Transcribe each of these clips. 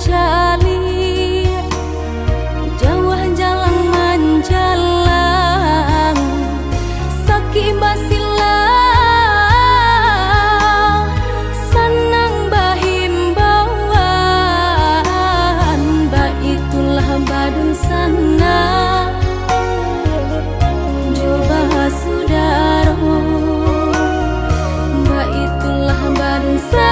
cali, jauh jalan menjalang, sakit basilah, senang bahimbauan, baitulah badun sana, coba saudara, baitulah badun sana.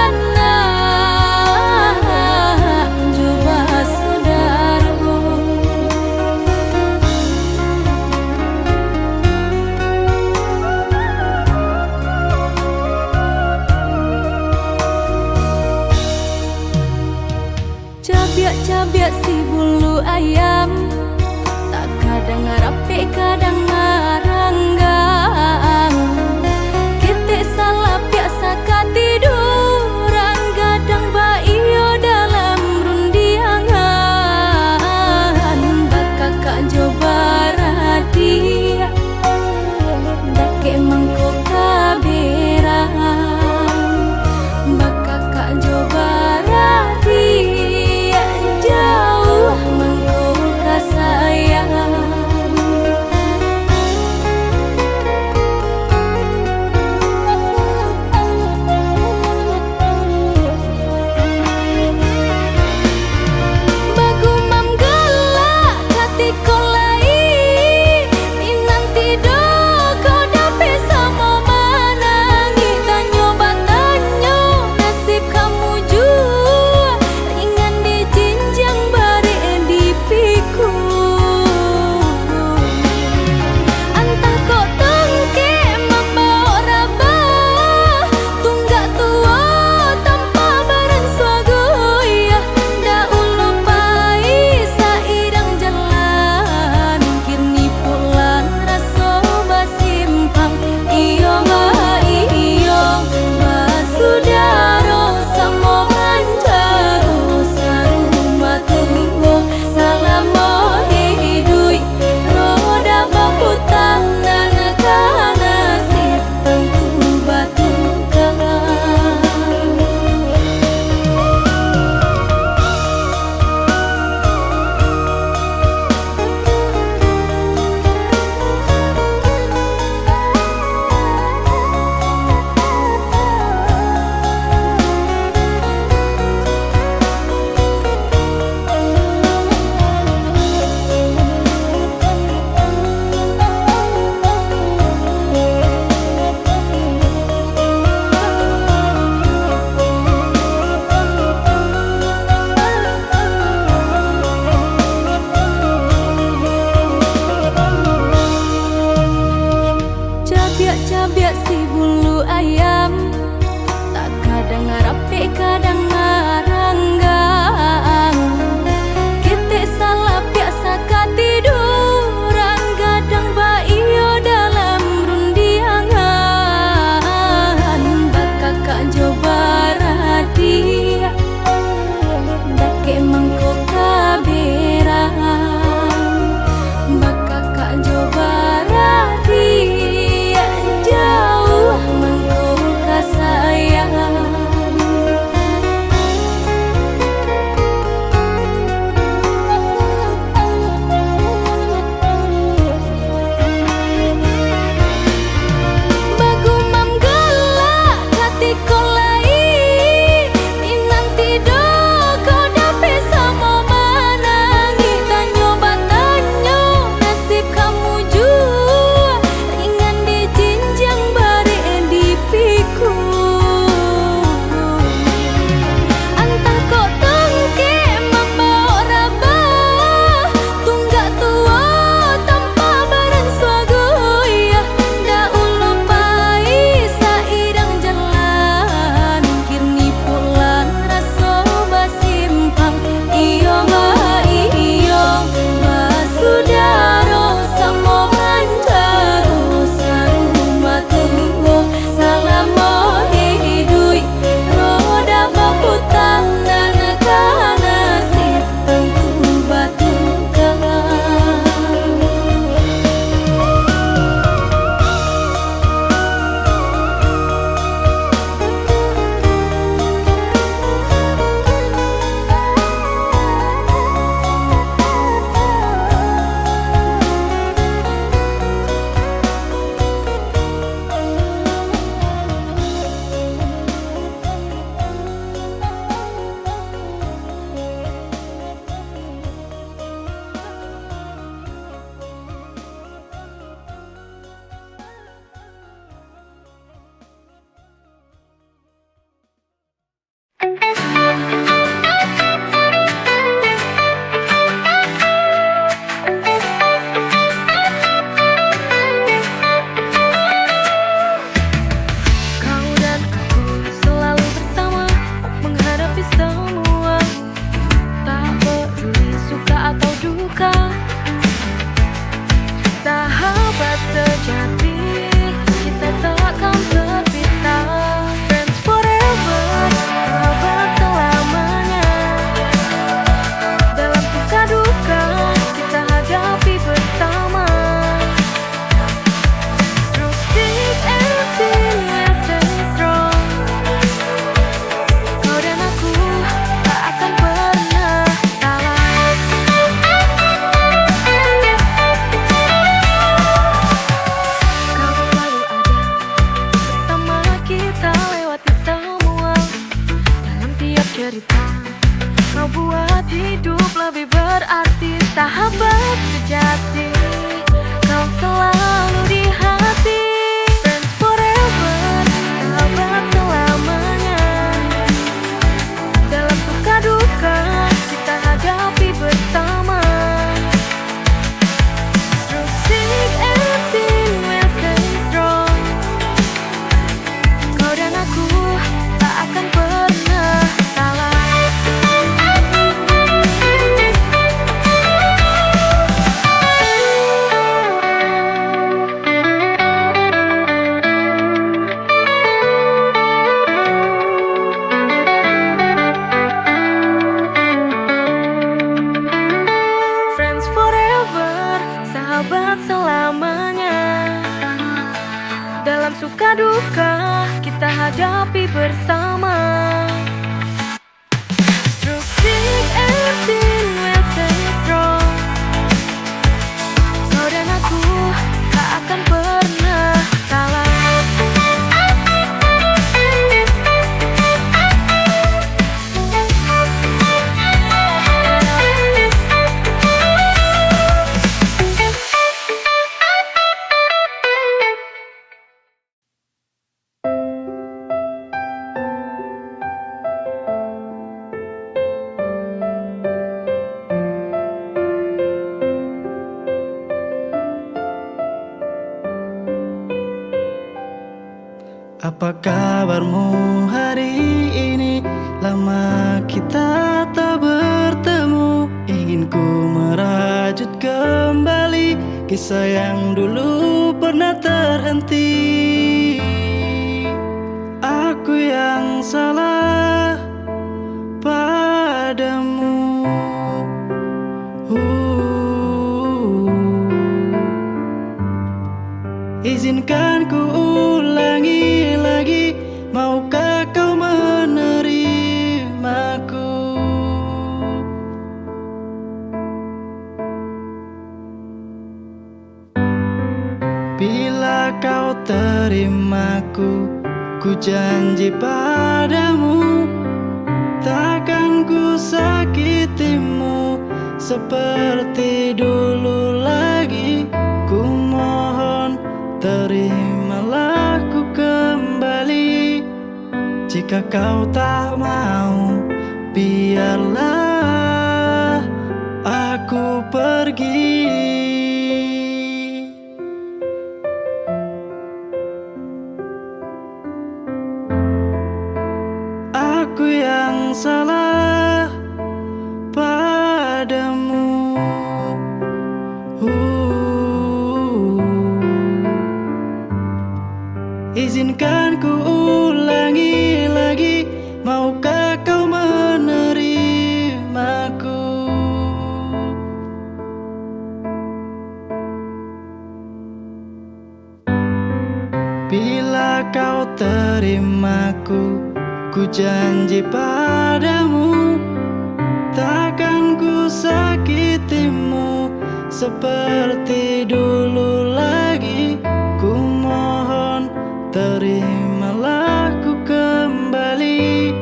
Cabiak si bulu ayam, tak kadang rapi kadang ngaranggang, kita salah biasa katiduran, gadang baiyo dalam rundiangan, bakakak coba radia, dake mangkok kaberang, bakakak coba radia. Jauh mengkau sayang, Kau buat hidup lebih berarti, sahabat sejati. Kau selalu di hati. Friends forever, sahabat selamanya. Dalam suka duka kita hadapi bersama. Through thick and thin we'll stay strong. Kau dan aku tak akan pernah salah. Friends forever, sahabat selamanya. Dalam suka duka kita hadapi bersama. Through thick and thin we'll stay strong. Kau dan aku tak akan pernah salah. Apa kabarmu hari ini? Lama kita tak bertemu. Ingin ku merajut kembali kisah yang dulu pernah terhenti. Aku yang salah padamu. Izinkan ku ulangi lagi, maukah kau menerimaku? Bila kau terimaku, ku janji padamu, takkan ku sakitimu seperti dulu lagi. Ku mohon terimalah ku kembali. Jika kau tak mau, biarlah aku pergi. Aku yang salah padamu. Izinkan ku ulangi lagi, maukah kau menerimaku? Bila kau terimaku, ku janji padamu, takkan ku sakitimu seperti dulu lagi. Ku mohon terimalah ku kembali.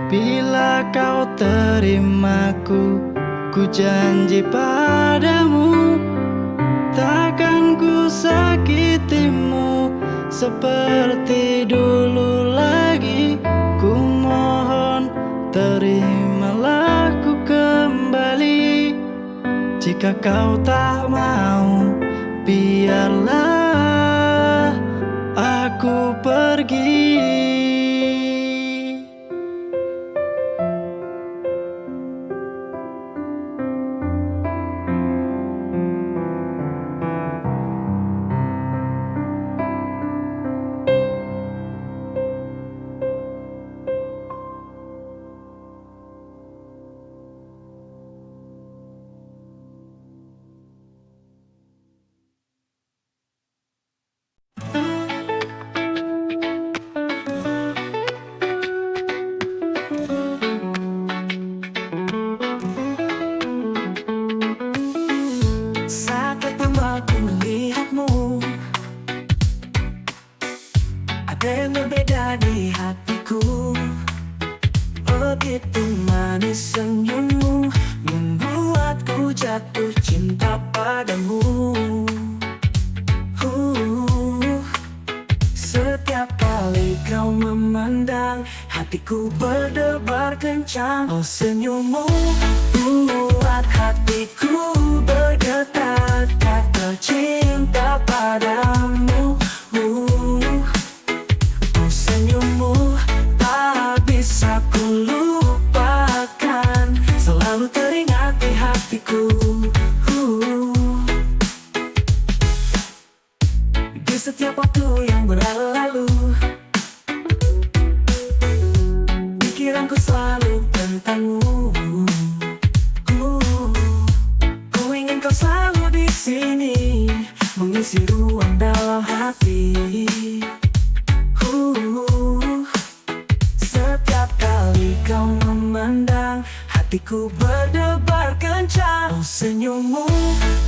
Bila kau terimaku, ku janji padamu, takkan ku sakitimu seperti dulu lagi. Ku mohon terimalah ku kembali. Jika kau tak mau, biarlah aku pergi. manis senyummu membuatku jatuh cinta padamu. Setiap kali kau memandang, hatiku berdebar kencang. Oh, senyummu buat hatiku bergetar, kata cinta padamu. Oh, senyummu tak bisa ku lupakan, selalu teringat di hatiku. Di setiap waktu yang berlalu, pikiranku selalu tentangmu. Ku ingin kau selalu di sini, mengisi ruang dalam hati. Setiap kali kau memandang, hatiku berdebar kencang. Oh, senyummu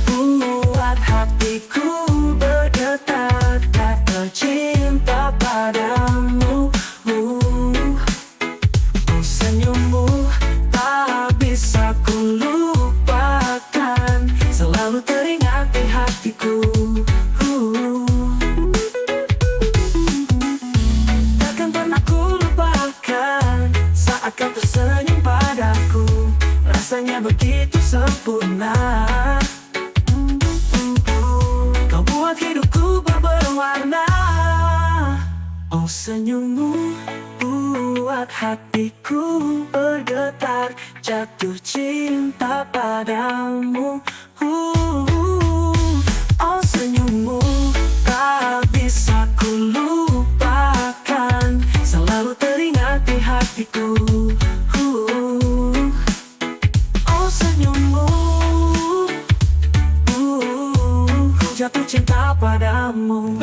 buat hatiku bergetar, kata cinta padamu. Oh, senyummu tak bisa ku lupakan, selalu teringat di hatiku. Takkan pernah ku lupakan saat kau tersenyum padaku, rasanya begitu sempurna. Kau buat hidupku berwarna. Oh, senyummu buat hatiku bergetar, jatuh cinta padamu. Oh, senyummu tak bisa ku lupakan, selalu teringat di hatiku. Oh, senyummu, jatuh cinta padamu.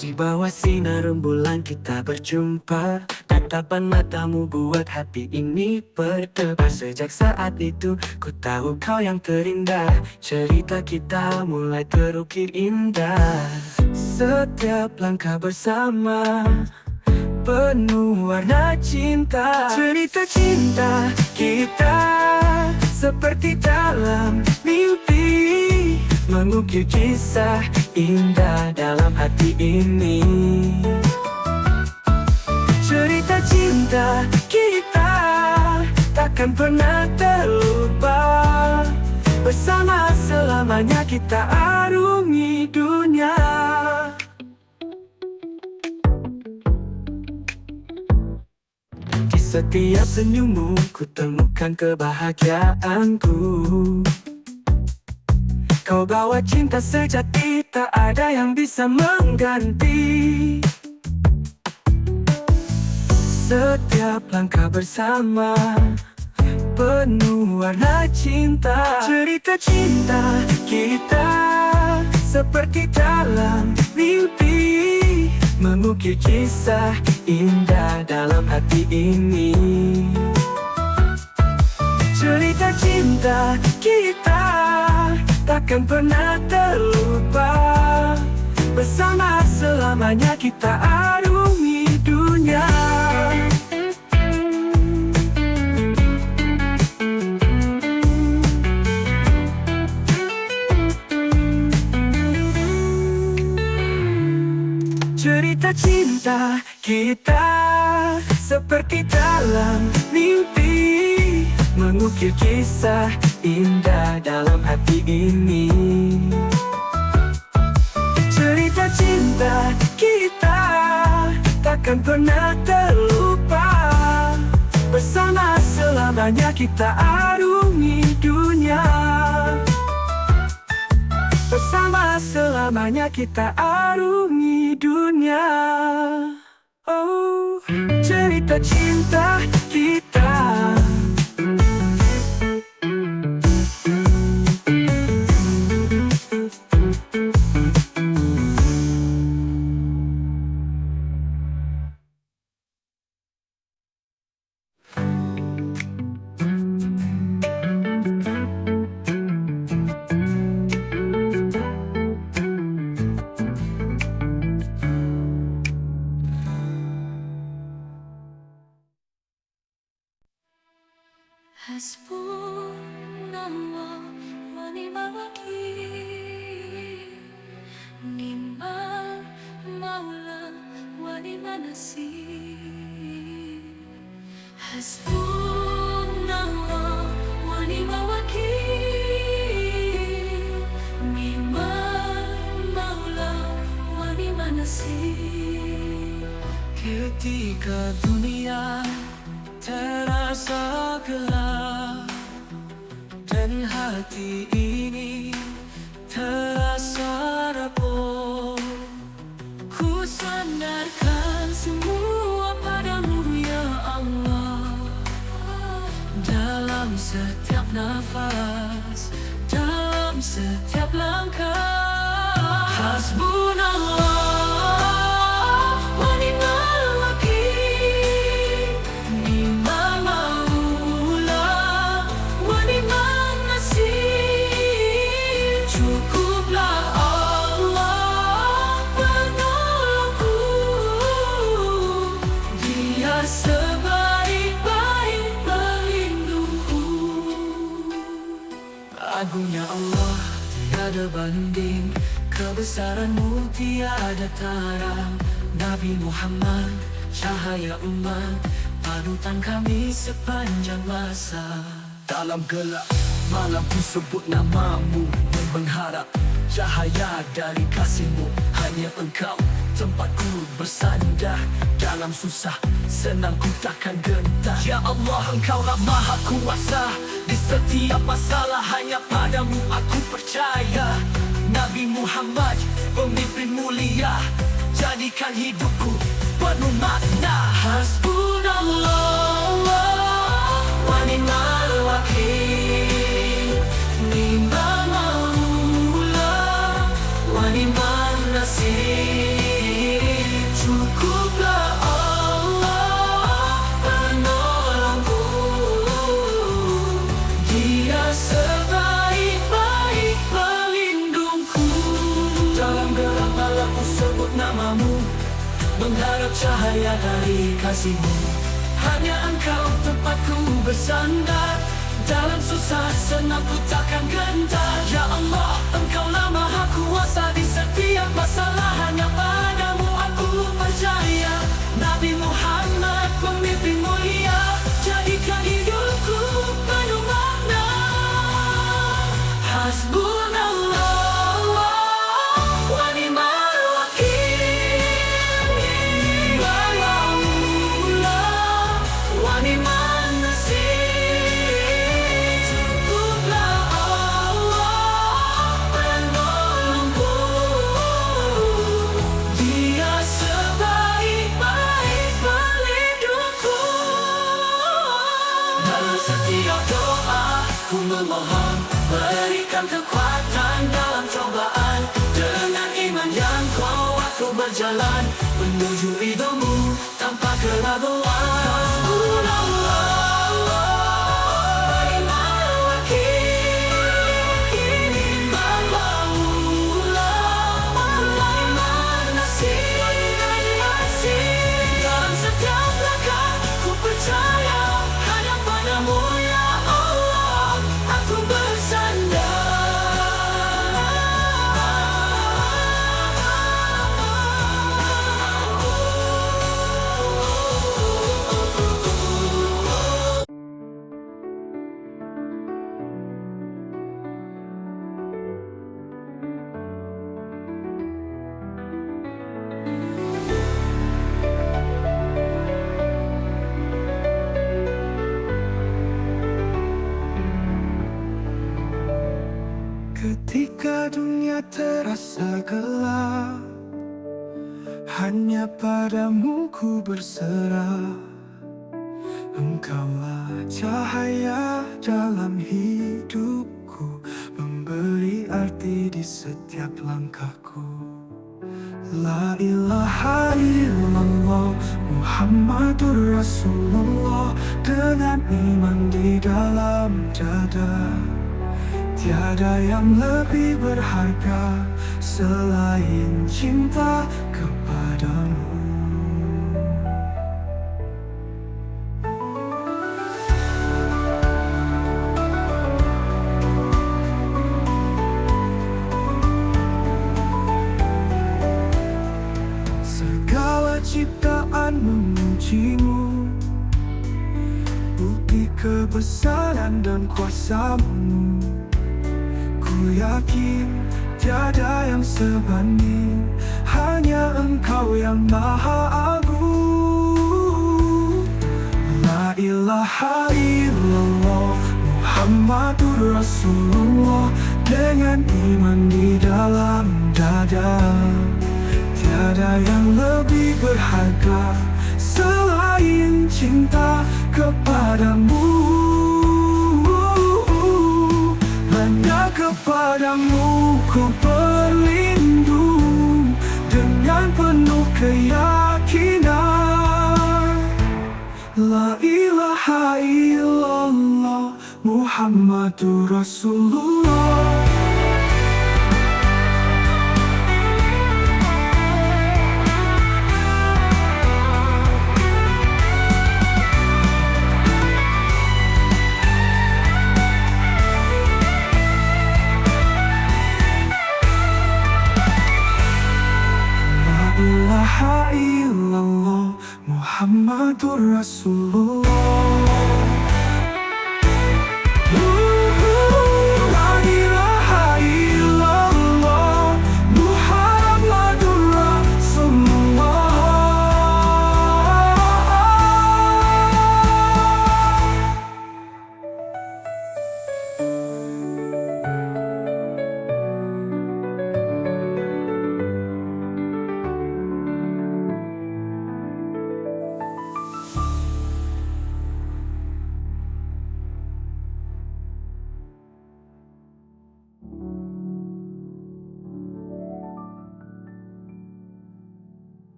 Di bawah sinar rembulan kita berjumpa, tatapan matamu buat hati ini berdebar. Sejak saat itu ku tahu kau yang terindah, cerita kita mulai terukir indah. Setiap langkah bersama penuh warna cinta. Cerita cinta kita seperti dalam mimpi, mengukir kisah indah dalam hati ini. Cerita cinta kita takkan pernah terlupa, bersama selamanya kita arungi dunia. Di setiap senyummu ku temukan kebahagiaanku. Kau bawa cinta sejati, tak ada yang bisa mengganti. Setiap langkah bersama penuh warna cinta. Cerita cinta kita seperti dalam mimpi, mengukir kisah indah dalam hati ini. Cerita cinta kita takkan pernah terlupa, bersama selamanya kita arungi dunia. Cerita cinta kita seperti dalam mimpi, mengukir kisah indah dalam hati ini. Cerita cinta kita takkan pernah terlupa, bersama selamanya kita arungi dunia. Bersama selamanya kita arungi dunia. Oh, cerita cinta kita Allah wa ni'mal wakil, ni'mal maula wa ni'man nasir. Hasbunallah wa ni'mal wakil, ni'mal maula wa ni'man nasir. Ketika dunia terasa gelap dan hati ini terasa rapuh, ku sandarkan semua padamu ya Allah. Dalam setiap nafas, dalam setiap langkah, hasbunallah wa ni'mal wakil, ni'mal maula wa ni'man nasir. Cukuplah Allah penolongku, Dia sebaik-baik pelindungku. Agungnya Allah tiada banding, kebesaranmu tiada tara. Nabi Muhammad, cahaya umat, panutan kami sepanjang masa. Dalam gelap malam ku sebut namamu, mengharap cahaya dari kasihmu. Hanya engkau tempatku bersandar, dalam susah senang ku takkan gentar. Ya Allah, engkaulah maha kuasa, di setiap masalah hanya padamu aku percaya. Nabi Muhammad, pemimpin mulia, jadikan hidupku penuh makna. Hasbunallah wa ni'mal wakil, ni'mal maula wa ni'man nasir. Cukuplah Allah penolongku, Dia sebaik-baik pelindungku. Dalam gelap malam ku sebut namamu, mengharap cahaya dari kasihmu. Hanya engkau tempatku bersandar, dalam susah senang ku takkan gentar. Ya Allah, engkaulah maha kuasa, di setiap masalah hanya padamu aku percaya. Nabi Muhammad, pemimpin mulia, jadikan hidupku penuh makna. Hasbunallah wa ni'mal wakil, ni'mal maula wa ni'man nasir. Cukuplah Allah penolongku, Dia sebaik-baik pelindungku. Dalam setiap doa ku memohon, berikan kekuatan dalam cobaan. Dengan iman yang kuat ku berjalan menuju ridhomu tanpa keraguan. Hasbunallah wa ni'mal wakil, ni'mal maula wa ni'man nasir. Dalam setiap langkah ku percaya, hanya padamu ya Allah aku bersandar. Ketika dunia terasa gelap, hanya padamu ku berserah. Engkaulah cahaya dalam hidupku, memberi arti di setiap langkahku. La ilaha illallah Muhammadur Rasulullah, dengan iman di dalam dada. Tiada yang lebih berharga selain cinta kepadamu. janjimu, bukti kebesaran dan kuasa-Mu. Ku yakin tiada yang sebanding, hanya Engkau yang Maha Agung. La ilaha illallah, Muhammadur Rasulullah. Dengan iman di dalam dada, tiada yang lebih berharga selain cinta kepadamu. Hanya kepadamu ku berlindung dengan penuh keyakinan. La ilaha illallah, Muhammadur Rasulullah. La ilaha illallah, Muhammadur Rasulullah.